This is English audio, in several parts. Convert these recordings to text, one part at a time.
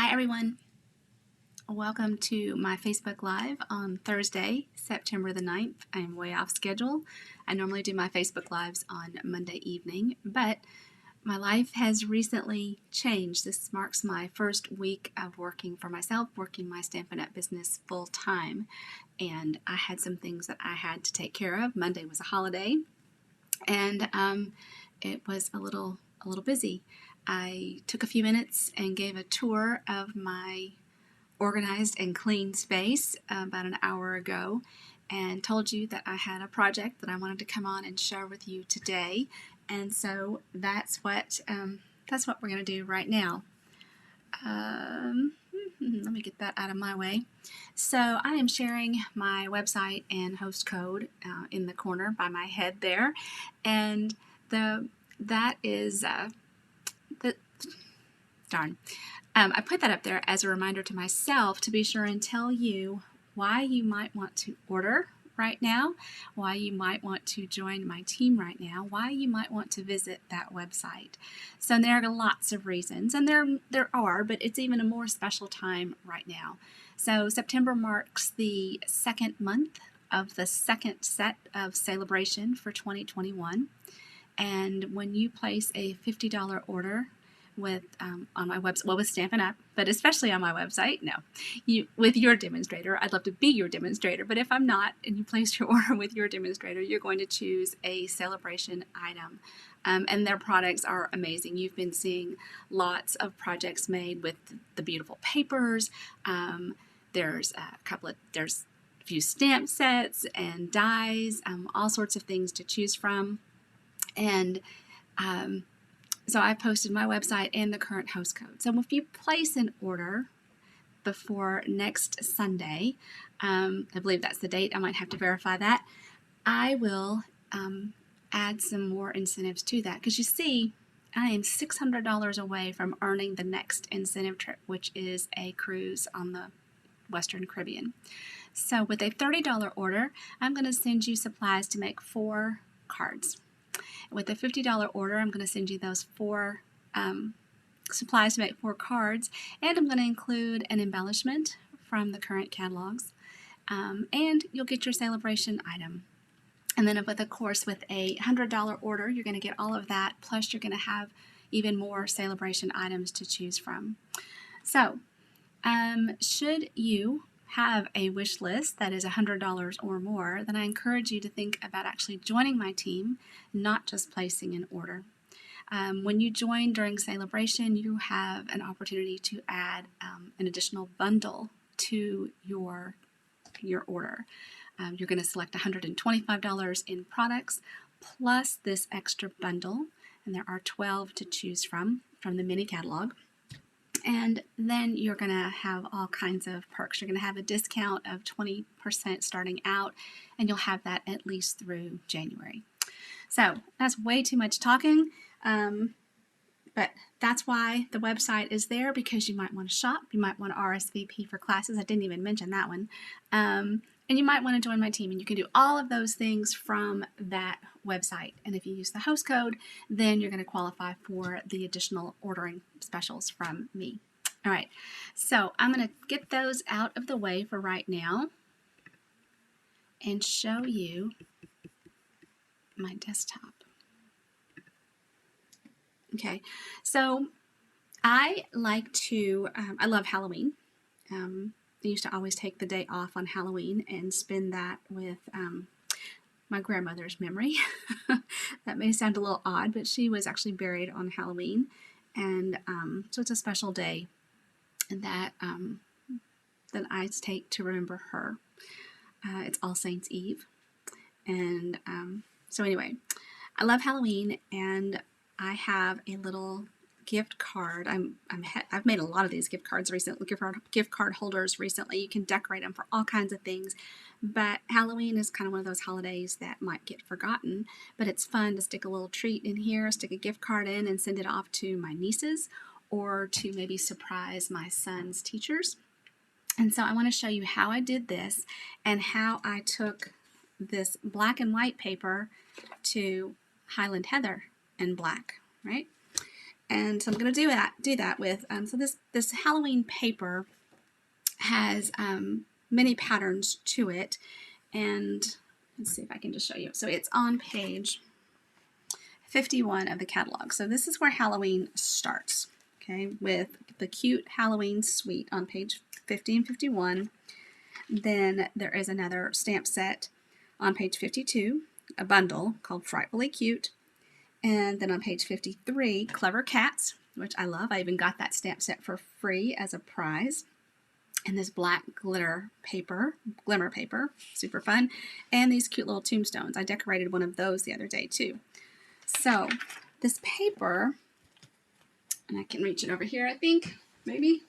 Hi everyone, welcome to my Facebook Live on Thursday, September the 9th. I am way off schedule. I normally do my Facebook Lives on Monday evening, but my life has recently changed. This marks my first week of working for myself, working my Stampin' Up business full time, and I had some things that I had to take care of. Monday was a holiday, and it was a little busy. I took a few minutes and gave a tour of my organized and clean space about an hour ago and told you that I had a project that I wanted to come on and share with you today, and so that's what we're going to do right now. Let me get that out of my way. So I am sharing my website and host code in the corner by my head there, and that is darn. I put that up there as a reminder to myself to be sure and tell you why you might want to order right now, why you might want to join my team right now, why you might want to visit that website. So there are lots of reasons, and there are, but it's even a more special time right now. So September marks the second month of the second set of celebration for 2021, and when you place a $50 order with on my website, well, with Stampin' Up, but especially on my website, with your demonstrator. I'd love to be your demonstrator, but if I'm not, and you place your order with your demonstrator, you're going to choose a celebration item. And their products are amazing. You've been seeing lots of projects made with the beautiful papers. There's a few stamp sets and dies, all sorts of things to choose from. And so I posted my website and the current host code. So if you place an order before next Sunday, I believe that's the date, I might have to verify that, I will add some more incentives to that. Because you see, I am $600 away from earning the next incentive trip, which is a cruise on the Western Caribbean. So with a $30 order, I'm going to send you supplies to make 4 cards. With a $50 order, I'm going to send you those 4 supplies to make 4 cards, and I'm going to include an embellishment from the current catalogs, and you'll get your celebration item. And then, of course, with a $100 order, you're going to get all of that, plus you're going to have even more celebration items to choose from. So, should you have a wish list that is $100 or more, then I encourage you to think about actually joining my team, not just placing an order. When you join during celebration, you have an opportunity to add an additional bundle to your order. You're going to select $125 in products plus this extra bundle, and there are 12 to choose from the mini catalog. And then you're going to have all kinds of perks. You're going to have a discount of 20% starting out, and you'll have that at least through January. So that's way too much talking, but that's why the website is there, because you might want to shop, you might want to RSVP for classes. I didn't even mention that one. And you might want to join my team, and you can do all of those things from that website. And if you use the host code, then you're going to qualify for the additional ordering specials from me. All right, so I'm going to get those out of the way for right now and show you my desktop. Okay, so I love Halloween. I used to always take the day off on Halloween and spend that with my grandmother's memory. That may sound a little odd, but she was actually buried on Halloween, and so it's a special day that I take to remember her. It's All Saints Eve, and so anyway, I love Halloween, and I have a little gift card. I've made a lot of these gift cards recently, gift card holders recently. You can decorate them for all kinds of things, but Halloween is kind of one of those holidays that might get forgotten, but it's fun to stick a little treat in here, stick a gift card in, and send it off to my nieces, or to maybe surprise my son's teachers. And so I want to show you how I did this, and how I took this black and white paper to Highland Heather and black, right? And so I'm going to do that with, so this Halloween paper has many patterns to it, and let's see if I can just show you. So it's on page 51 of the catalog. So this is where Halloween starts, okay, with the cute Halloween suite on page 50 and 51. Then there is another stamp set on page 52, a bundle called Frightfully Cute. And then on page 53, Clever Cats, which I love. I even got that stamp set for free as a prize. And this black glimmer paper, super fun. And these cute little tombstones. I decorated one of those the other day too. So this paper, and I can reach it over here, I think, maybe.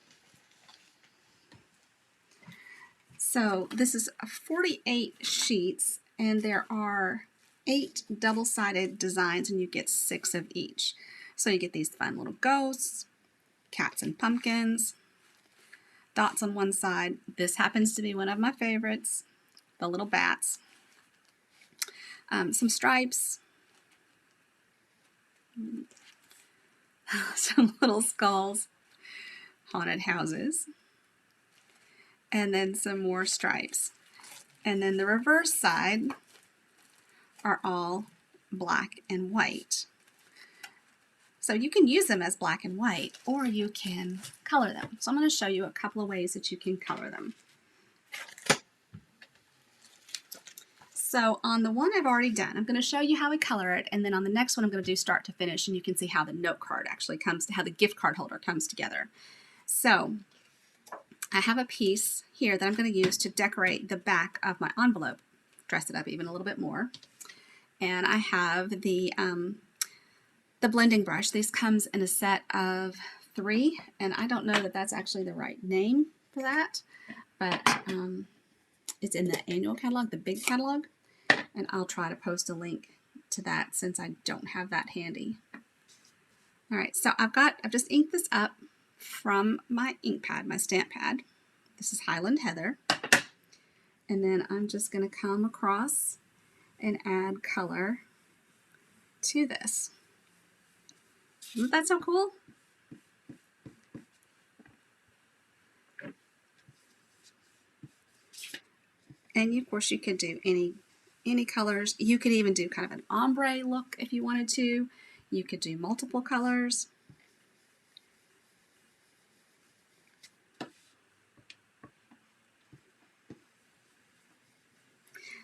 So this is 48 sheets, and there are 8 double-sided designs, and you get 6 of each. So you get these fun little ghosts, cats and pumpkins, dots on one side. This happens to be one of my favorites, the little bats, some stripes, some little skulls, haunted houses, and then some more stripes. And then the reverse side are all black and white. So you can use them as black and white, or you can color them. So I'm going to show you a couple of ways that you can color them. So on the one I've already done, I'm going to show you how we color it, and then on the next one I'm going to do start to finish, and you can see how the note card actually comes, how the gift card holder comes together. So I have a piece here that I'm going to use to decorate the back of my envelope, dress it up even a little bit more. And I have the blending brush. This comes in a set of 3, and I don't know that that's actually the right name for that, but it's in the annual catalog, the big catalog, and I'll try to post a link to that since I don't have that handy. All right, so I've just inked this up from my ink pad, my stamp pad. This is Highland Heather, and then I'm just going to come across and add color to this. Isn't that so cool? And of course you could do any colors. You could even do kind of an ombre look if you wanted to. You could do multiple colors.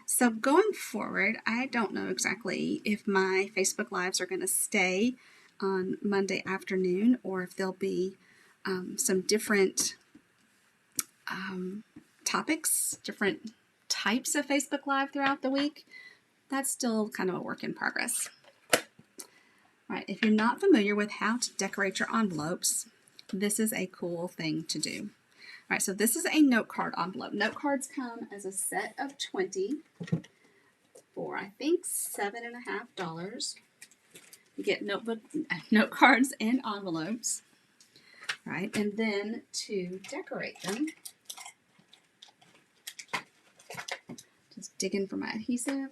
So going forward, I don't know exactly if my Facebook Lives are going to stay on Monday afternoon, or if there'll be some different topics, different types of Facebook Live throughout the week. That's still kind of a work in progress. All right, if you're not familiar with how to decorate your envelopes, this is a cool thing to do. All right, so this is a note card envelope. Note cards come as a set of 20 for, I think, $7.50. You get note cards and envelopes, right? And then to decorate them, just dig in for my adhesive.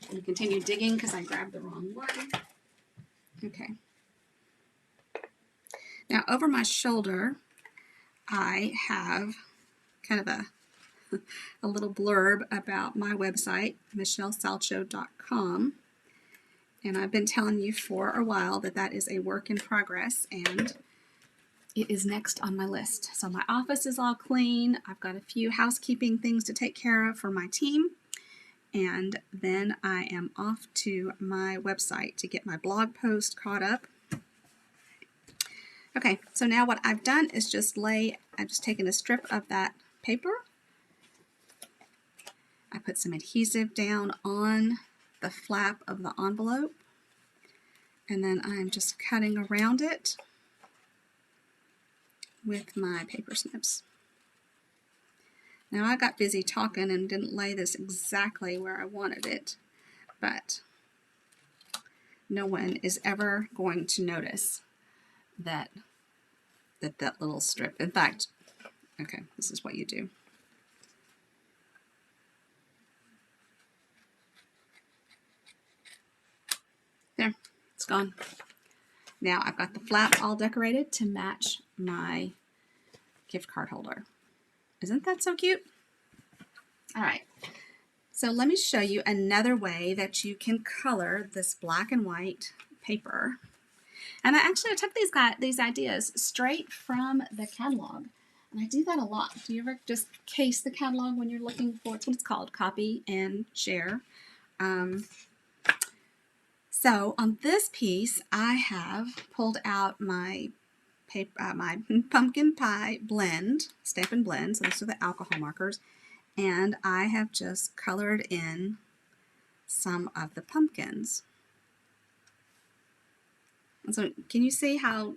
And continue digging because I grabbed the wrong one. Okay. Now over my shoulder, I have kind of a little blurb about my website, michellesalcho.com. And I've been telling you for a while that that is a work in progress, and it is next on my list. So my office is all clean. I've got a few housekeeping things to take care of for my team. And then I am off to my website to get my blog post caught up. Okay, so now what I've done is I've just taken a strip of that paper. I put some adhesive down on the flap of the envelope, and then I'm just cutting around it with my paper snips. Now I got busy talking and didn't lay this exactly where I wanted it, but no one is ever going to notice that little strip. In fact, okay, this is what you do. There, it's gone. Now I've got the flap all decorated to match my gift card holder. Isn't that so cute? All right, so let me show you another way that you can color this black and white paper. And I took these ideas straight from the catalog. And I do that a lot. Do you ever just case the catalog when you're looking for, it's what it's called, copy and share. So on this piece, I have pulled out my my pumpkin pie blend, Stampin Blends. So these are the alcohol markers. And I have just colored in some of the pumpkins. And so can you see how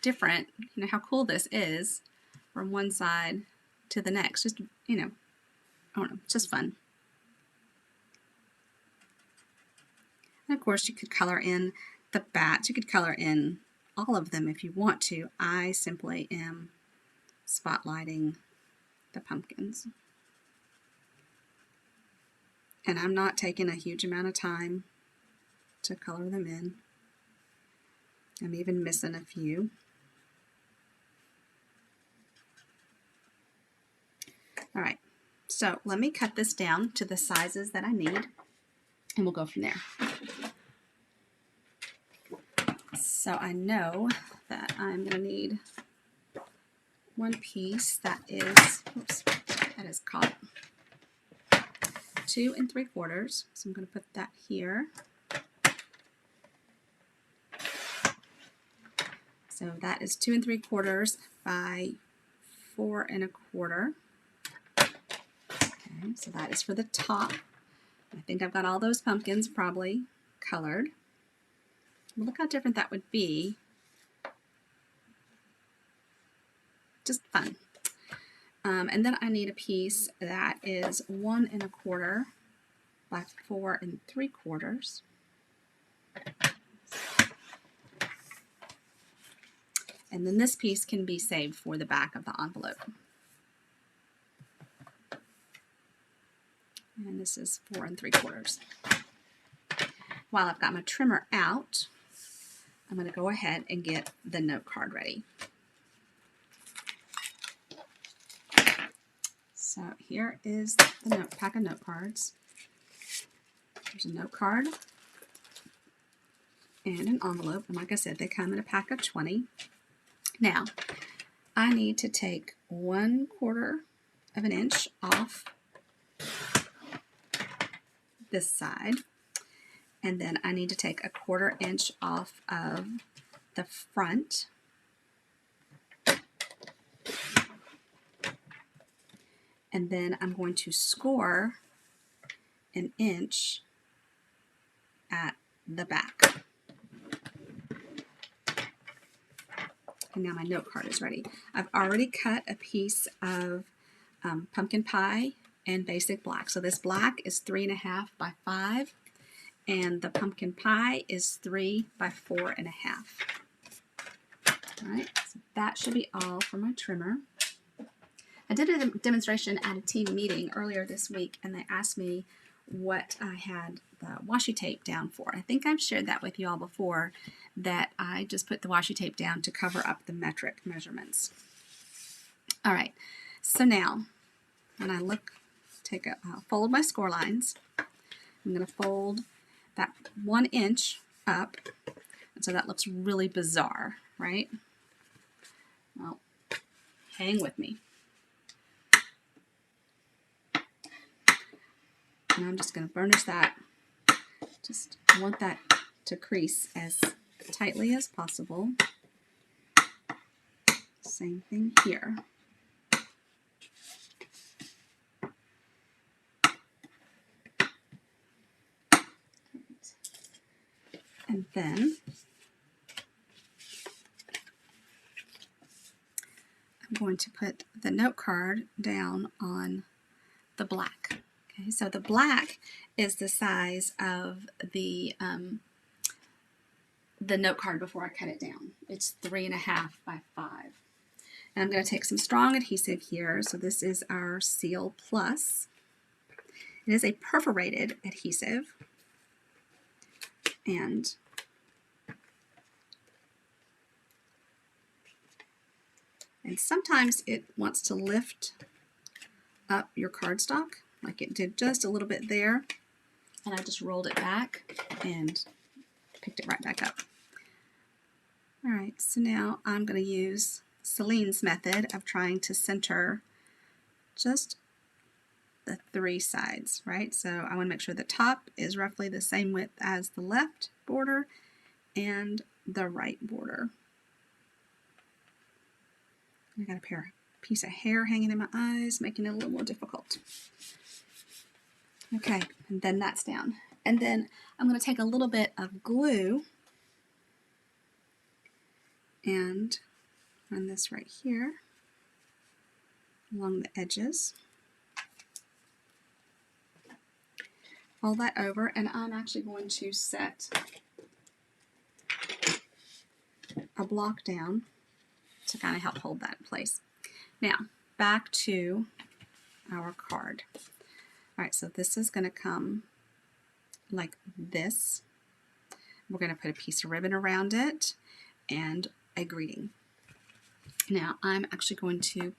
different, how cool this is from one side to the next? Just, I don't know, it's just fun. And of course you could color in the bats. You could color in all of them if you want to. I simply am spotlighting the pumpkins. And I'm not taking a huge amount of time to color them in. I'm even missing a few. All right, so let me cut this down to the sizes that I need, and we'll go from there. So I know that I'm going to need one piece that is, that is caught 2 3/4. So I'm going to put that here. So that is 2 3/4 by 4 1/4. Okay, so that is for the top. I think I've got all those pumpkins probably colored. Well, look how different that would be. Just fun. And then I need a piece that is 1 1/4 by 4 3/4. And then this piece can be saved for the back of the envelope. And this is 4 3/4. While I've got my trimmer out, I'm going to go ahead and get the note card ready. So here is the pack of note cards. There's a note card and an envelope. And like I said, they come in a pack of 20. Now, I need to take 1/4 of an inch off this side. And then I need to take 1/4 inch off of the front. And then I'm going to score 1 inch at the back. And now my note card is ready. I've already cut a piece of pumpkin pie and basic black. So this black is 3 1/2 by 5. And the pumpkin pie is 3 by 4 1/2. All right, so that should be all for my trimmer. I did a demonstration at a team meeting earlier this week, and they asked me what I had the washi tape down for. I think I've shared that with you all before, that I just put the washi tape down to cover up the metric measurements. All right, so now when I fold my score lines. I'm going to fold that 1 inch up, and so that looks really bizarre, right? Well, hang with me. And I'm just going to burnish that. Just want that to crease as tightly as possible. Same thing here. And then I'm going to put the note card down on the black. Okay, so the black is the size of the note card before I cut it down. It's 3 1/2 by 5. And I'm going to take some strong adhesive here. So this is our Seal Plus. It is a perforated adhesive. And And sometimes it wants to lift up your cardstock, like it did just a little bit there. And I just rolled it back and picked it right back up. All right, so now I'm going to use Celine's method of trying to center just the 3 sides, right? So I want to make sure the top is roughly the same width as the left border and the right border. I got a piece of hair hanging in my eyes, making it a little more difficult. Okay, and then that's down. And then I'm going to take a little bit of glue and run this right here along the edges. Fold that over, and I'm actually going to set a block down to kind of help hold that in place. Now, back to our card. All right, so this is going to come like this. We're going to put a piece of ribbon around it and a greeting. Now, I'm actually going to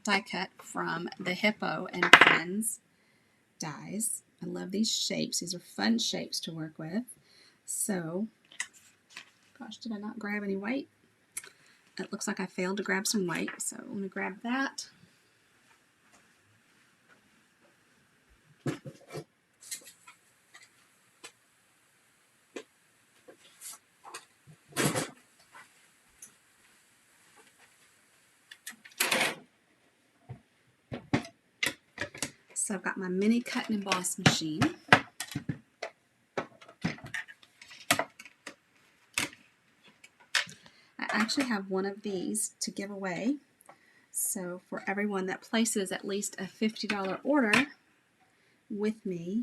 die cut from the Hippo and Friends dies. I love these shapes. These are fun shapes to work with. So, gosh, did I not grab any white? It looks like I failed to grab some white, so I'm going to grab that. So I've got my mini cut and emboss machine. I actually have one of these to give away. So for everyone that places at least a $50 order with me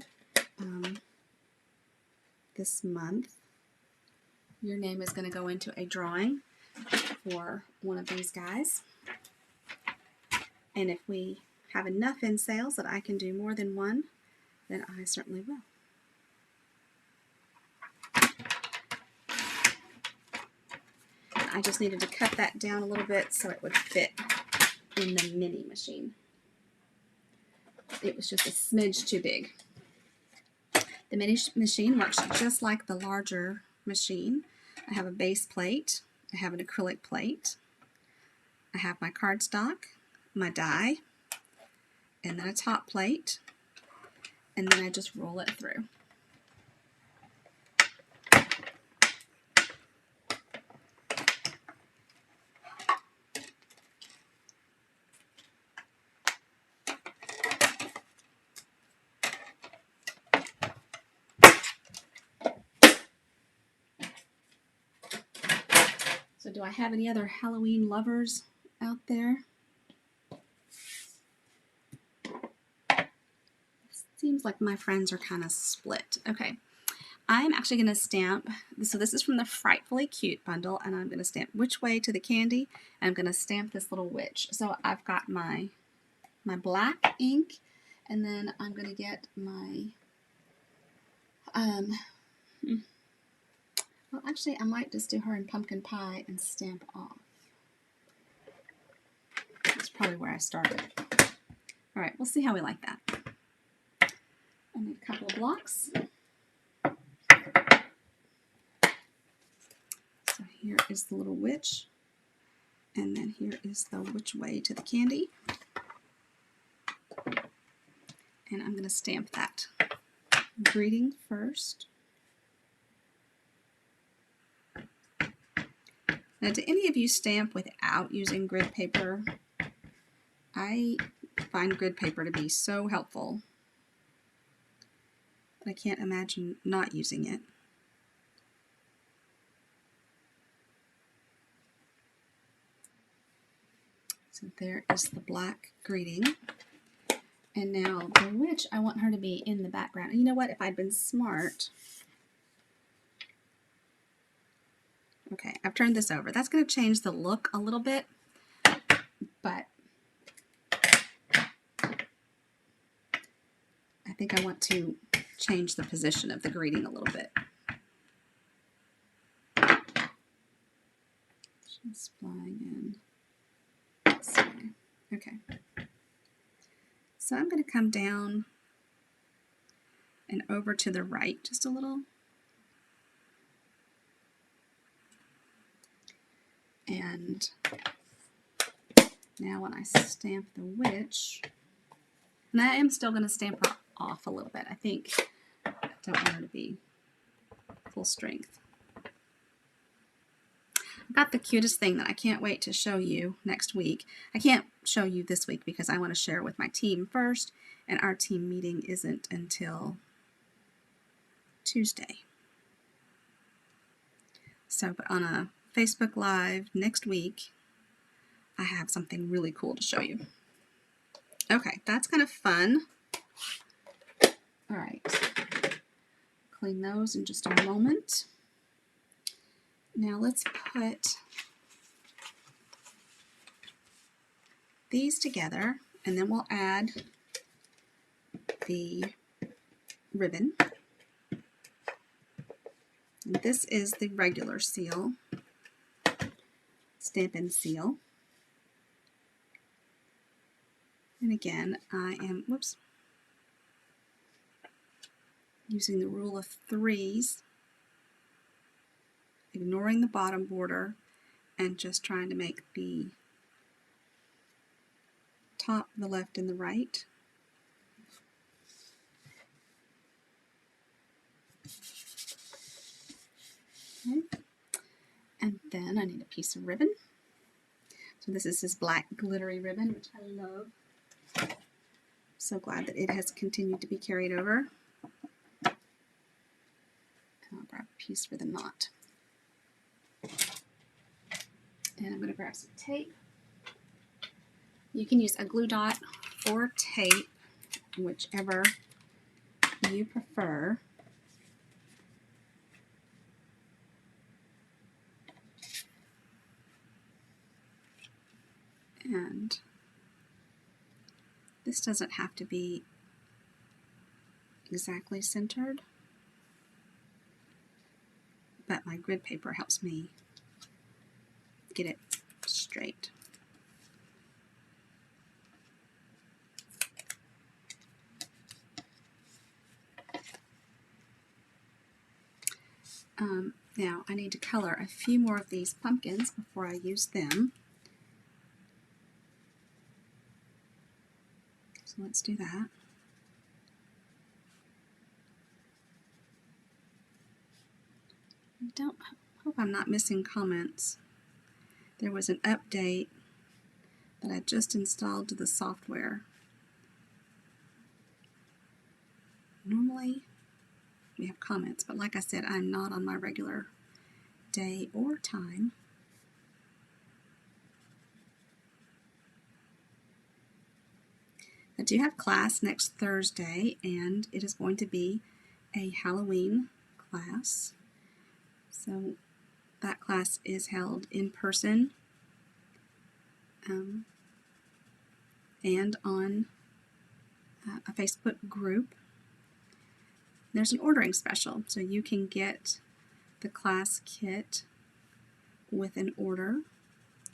this month, your name is going to go into a drawing for one of these guys. And if we have enough in sales that I can do more than one, then I certainly will. I just needed to cut that down a little bit so it would fit in the mini machine. It was just a smidge too big. The mini machine works just like the larger machine. I have a base plate, I have an acrylic plate, I have my cardstock, my die, and then a top plate, and then I just roll it through. So do I have any other Halloween lovers out there? Seems like my friends are kind of split. Okay, I'm actually going to stamp, so this is from the Frightfully Cute bundle, and I'm going to stamp Which Way to the Candy, and I'm going to stamp this little witch. So I've got my black ink, and then I'm going to get my, well actually I might just do her in Pumpkin Pie and stamp off. That's probably where I started. All right, we'll see how we like that. I need a couple of blocks. So here is the little witch, and then here is the Which Way to the Candy. And I'm going to stamp that greeting first. Now, do any of you stamp without using grid paper? I find grid paper to be so helpful. I can't imagine not using it. So there is the black greeting. And now the witch, I want her to be in the background. And you know what? If I'd been smart. Okay, I've turned this over. That's going to change the look a little bit. But I think I want to change the position of the greeting a little bit. Just flying in. Okay. So I'm going to come down and over to the right just a little. And now when I stamp the witch, and I am still going to stamp her off a little bit. I think I don't want her to be full strength. I've got the cutest thing that I can't wait to show you next week. I can't show you this week because I want to share with my team first, and our team meeting isn't until Tuesday. So, but on a Facebook Live next week, I have something really cool to show you. Okay, that's kind of fun. All right, clean those in just a moment. Now let's put these together, and then we'll add the ribbon. And this is the regular seal, Stampin' seal. And again, I am, using the rule of threes, ignoring the bottom border, and just trying to make the top, the left, and the right. Okay. And then I need a piece of ribbon. So this is this black glittery ribbon, which I love. So glad that it has continued to be carried over. And I'll grab a piece for the knot. And I'm going to grab some tape. You can use a glue dot or tape, whichever you prefer. And this doesn't have to be exactly centered, but my grid paper helps me get it straight. Now I need to color a few more of these pumpkins before I use them. So let's do that. I hope I'm not missing comments. There was an update that I just installed to the software. Normally we have comments, but like I said, I'm not on my regular day or time. I do have class next Thursday, and it is going to be a Halloween class. So that class is held in person and on a Facebook group. There's an ordering special, so you can get the class kit with an order.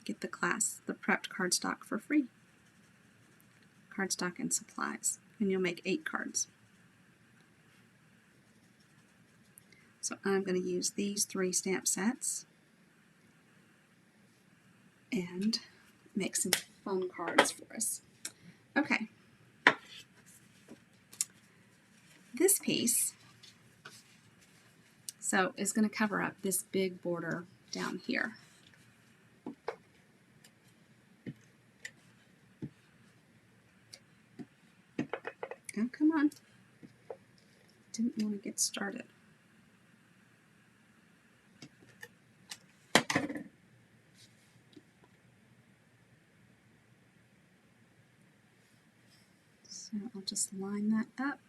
Get the prepped cardstock for free. Cardstock and supplies, and you'll make 8 cards. So I'm going to use these 3 stamp sets and make some fun cards for us. Okay. This piece is going to cover up this big border down here. Oh, come on. Didn't want to get started. So I'll just line that up.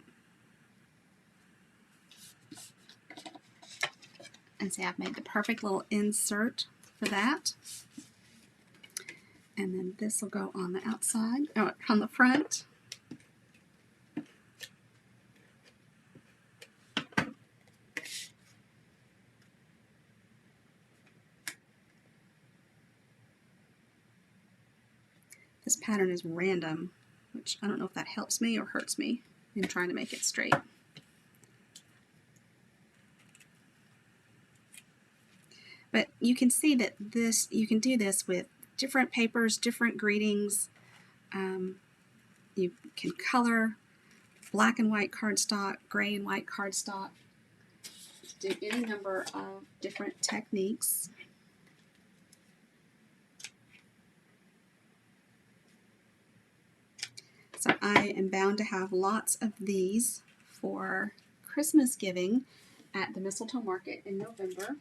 And see, I've made the perfect little insert for that. And then this will go on the outside, on the front. This pattern is random, which I don't know if that helps me or hurts me in trying to make it straight. But you can see that you can do this with different papers, different greetings. You can color black and white cardstock, gray and white cardstock. Do any number of different techniques. So I am bound to have lots of these for Christmas giving at the Mistletoe Market in November.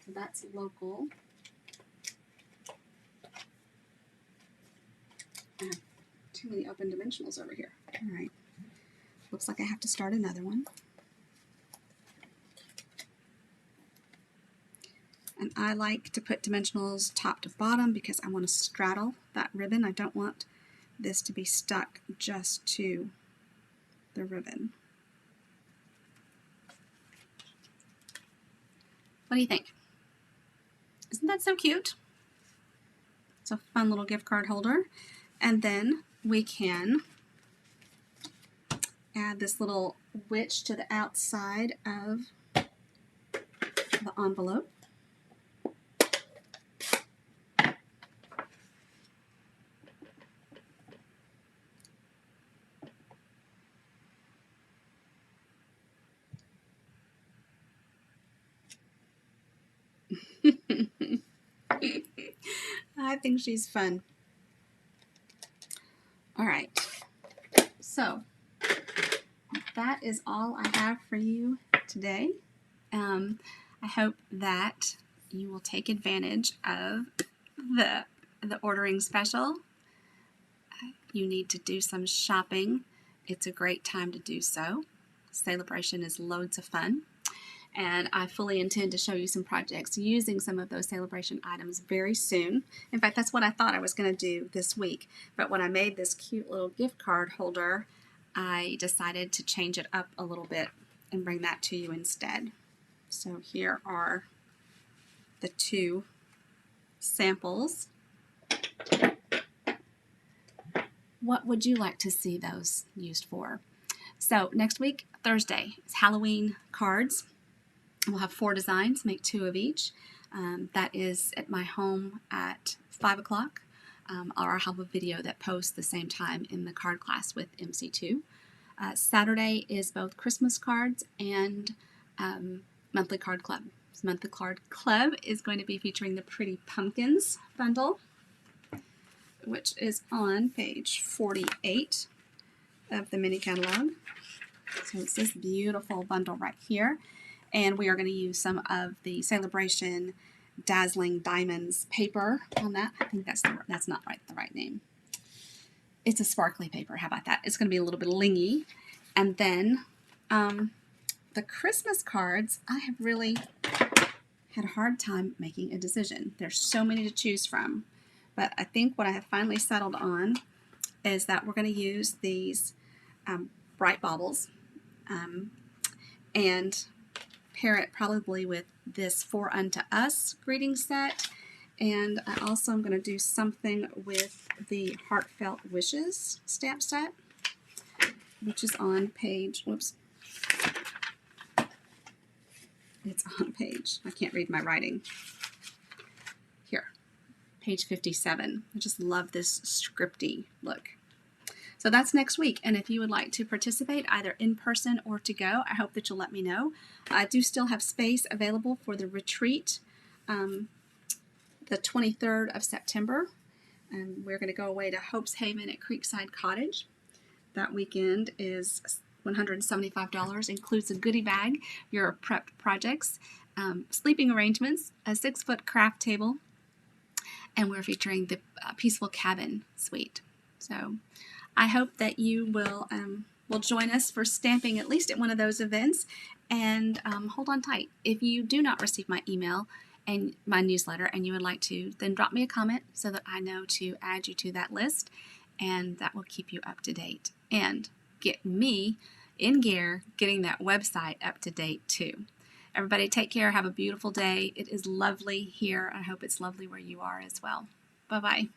So that's local. I have too many open dimensionals over here. All right. Looks like I have to start another one. And I like to put dimensionals top to bottom because I want to straddle that ribbon. I don't want this to be stuck just to the ribbon. What do you think? Isn't that so cute? It's a fun little gift card holder. And then we can add this little witch to the outside of the envelope. I think she's fun. All right, so that is all I have for you today. I hope that you will take advantage of the ordering special. You need to do some shopping. It's a great time to do so. Celebration is loads of fun. And I fully intend to show you some projects using some of those celebration items very soon. In fact, that's what I thought I was going to do this week. But when I made this cute little gift card holder, I decided to change it up a little bit and bring that to you instead. So here are the two samples. What would you like to see those used for? So next week, Thursday, is Halloween cards. We'll have 4 designs, make 2 of each. That is at my home at 5 o'clock. Or I'll have a video that posts the same time in the card class with MC2. Saturday is both Christmas cards and Monthly Card Club. So Monthly Card Club is going to be featuring the Pretty Pumpkins bundle, which is on page 48 of the mini catalog. So it's this beautiful bundle right here. And we are going to use some of the Celebration Dazzling Diamonds paper on that. I think that's not the right name. It's a sparkly paper. How about that? It's going to be a little bit lingy. And then the Christmas cards, I have really had a hard time making a decision. There's so many to choose from. But I think what I have finally settled on is that we're going to use these bright baubles and pair it probably with this For Unto Us greeting set. And I also am going to do something with the Heartfelt Wishes stamp set, which is on page, whoops, it's on page, I can't read my writing, here, page 57. I just love this scripty look. So that's next week, and if you would like to participate either in person or to go, I hope that you'll let me know. I do still have space available for the retreat the 23rd of September. And we're going to go away to Hope's Haven at Creekside Cottage. That weekend is $175, includes a goodie bag, your prepped projects, sleeping arrangements, a 6-foot craft table, and we're featuring the Peaceful Cabin Suite. So I hope that you will join us for stamping at least at one of those events, and hold on tight. If you do not receive my email and my newsletter and you would like to, then drop me a comment so that I know to add you to that list, and that will keep you up to date and get me in gear getting that website up to date too. Everybody take care. Have a beautiful day. It is lovely here. I hope it's lovely where you are as well. Bye-bye.